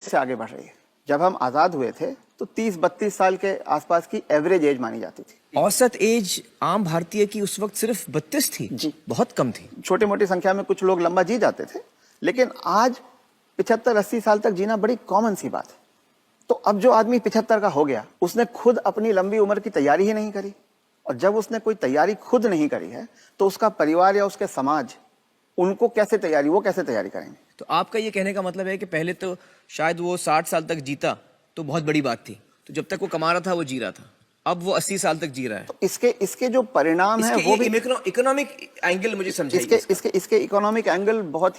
से आगे बढ़ रही है। जब हम आजाद हुए थे तो 30-32 साल के आसपास की एवरेज एज मानी जाती थी। औसत एज आम भारतीय की उस वक्त सिर्फ 32 थी जी, बहुत कम थी। छोटी मोटी संख्या में कुछ लोग लंबा जी जाते थे, लेकिन आज 75-80 साल तक जीना बड़ी कॉमन सी बात है। तो अब जो आदमी 75 का हो गया, उसने खुद अपनी लंबी उम्र की तैयारी ही नहीं करी, और जब उसने कोई तैयारी खुद नहीं करी है तो उसका परिवार या उसके समाज उनको कैसे तैयारी, वो कैसे तैयारी करेंगे। तो आपका ये कहने का मतलब है कि पहले तो शायद वो 60 साल तक जीता तो बहुत बड़ी बात थी, तो जब तक वो कमा रहा था वो जी रहा था, अब वो 80 साल तक जी रहा है। तो इसके जो परिणाम है वो भी इकोनॉमिक एंगल मुझे समझाइए। इसके इकोनॉमिक एंगल बहुत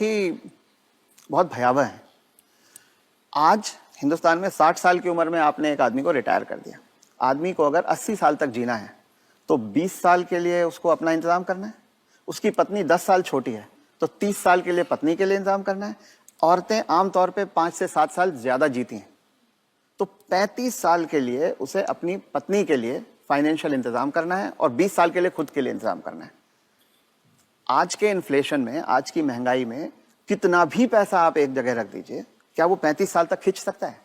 भयावह है। आज हिंदुस्तान में 60 साल की उम्र में आपने एक आदमी को रिटायर कर दिया। आदमी को अगर 80 साल तक जीना है तो 20 साल के लिए उसको अपना इंतजाम करना है। उसकी पत्नी 10 साल छोटी है तो 30 साल के लिए पत्नी के लिए इंतजाम करना है। औरतें आमतौर पे 5 से 7 साल ज्यादा जीती हैं, तो 35 साल के लिए उसे अपनी पत्नी के लिए फाइनेंशियल इंतजाम करना है और 20 साल के लिए खुद के लिए इंतजाम करना है। आज के इन्फ्लेशन में, आज की महंगाई में कितना भी पैसा आप एक जगह रख दीजिए, क्या वो 35 साल तक खींच सकता है?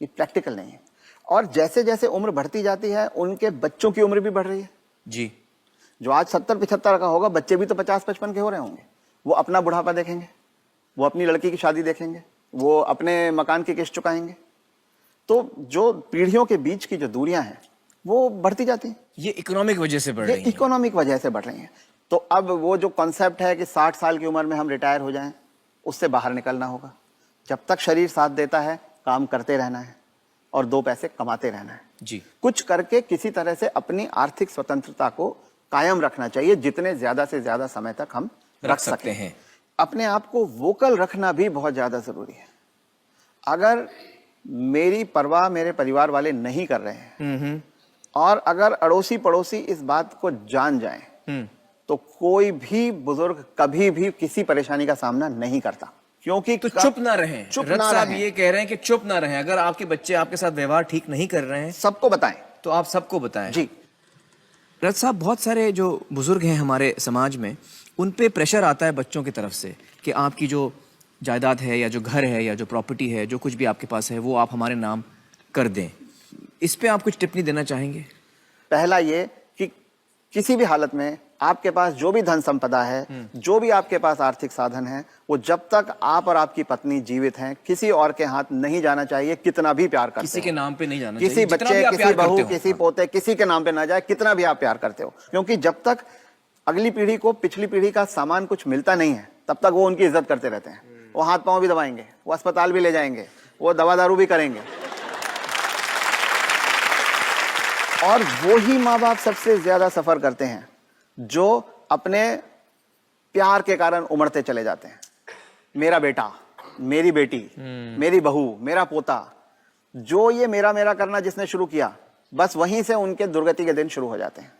ये प्रैक्टिकल नहीं है। और जैसे जैसे उम्र बढ़ती जाती है उनके बच्चों की उम्र भी बढ़ रही है जी। जो आज 70-75 का होगा, बच्चे भी तो 50-55 के हो रहे होंगे। वो अपना बुढ़ापा देखेंगे, वो अपनी लड़की की शादी देखेंगे, वो अपने मकान की किस्त चुकाएंगे। तो जो पीढ़ियों के बीच की जो दूरियां हैं वो बढ़ती जाती हैं। ये इकोनॉमिक वजह से बढ़ रही है। इकोनॉमिक वजह से बढ़ रही हैं। तो अब वो जो कॉन्सेप्ट है कि 60 साल की उम्र में हम रिटायर हो जाएं, उससे बाहर निकलना होगा। जब तक शरीर साथ देता है काम करते रहना है और 2 पैसे कमाते रहना है जी। कुछ करके किसी तरह से अपनी आर्थिक स्वतंत्रता को कायम रखना चाहिए, जितने ज्यादा से ज्यादा समय तक हम रख सकते हैं। अपने आप को वोकल रखना भी बहुत ज्यादा जरूरी है। अगर मेरी परवाह मेरे परिवार वाले नहीं कर रहे हैं और अगर अड़ोसी पड़ोसी इस बात को जान जाएं, तो कोई भी बुजुर्ग कभी भी किसी परेशानी का सामना नहीं करता, क्योंकि तो चुप ना रहें। रथ साहब ये कह रहे हैं कि चुप ना रहें। अगर आपके बच्चे आपके साथ व्यवहार ठीक नहीं कर रहे हैं, सबको बताएं। तो आप सबको बताएं। जी। रथ साहब, बहुत सारे जो बुजुर्ग हैं हमारे समाज में, उन पे प्रेशर आता है बच्चों की तरफ से कि आपकी जो जायदाद है या जो घर है या जो प्रॉपर्टी है, जो कुछ भी आपके पास है, वो आप हमारे नाम कर दें। इस पे आप कुछ टिप्पणी देना चाहेंगे? पहला ये कि किसी भी हालत में आपके पास जो भी धन संपदा है, जो भी आपके पास आर्थिक साधन है, वो जब तक आप और आपकी पत्नी जीवित हैं किसी और के हाथ नहीं जाना चाहिए। कितना भी प्यार करते किसी के नाम पे नहीं जाना चाहिए, किसी बच्चे, किसी बहू, किसी पोते, किसी के नाम पे ना जाए, कितना भी आप प्यार करते हो। क्योंकि जब तक अगली पीढ़ी को पिछली पीढ़ी का सामान कुछ मिलता नहीं है, तब तक वो उनकी इज्जत करते रहते हैं। वो हाथ पांव भी दबाएंगे, वो अस्पताल भी ले जाएंगे, वो दवा दारू भी करेंगे। और वो ही माँ बाप सबसे ज्यादा सफर करते हैं जो अपने प्यार के कारण उमड़ते चले जाते हैं। मेरा बेटा, मेरी बेटी, मेरी बहू, मेरा पोता, जो ये मेरा मेरा करना जिसने शुरू किया, बस वहीं से उनके दुर्गति के दिन शुरू हो जाते हैं।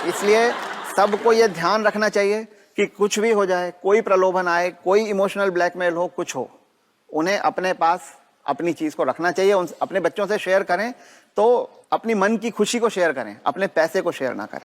इसलिए सबको ये ध्यान रखना चाहिए कि कुछ भी हो जाए, कोई प्रलोभन आए, कोई इमोशनल ब्लैकमेल हो, कुछ हो, उन्हें अपने पास अपनी चीज को रखना चाहिए। अपने बच्चों से शेयर करें तो अपनी मन की खुशी को शेयर करें, अपने पैसे को शेयर ना करें।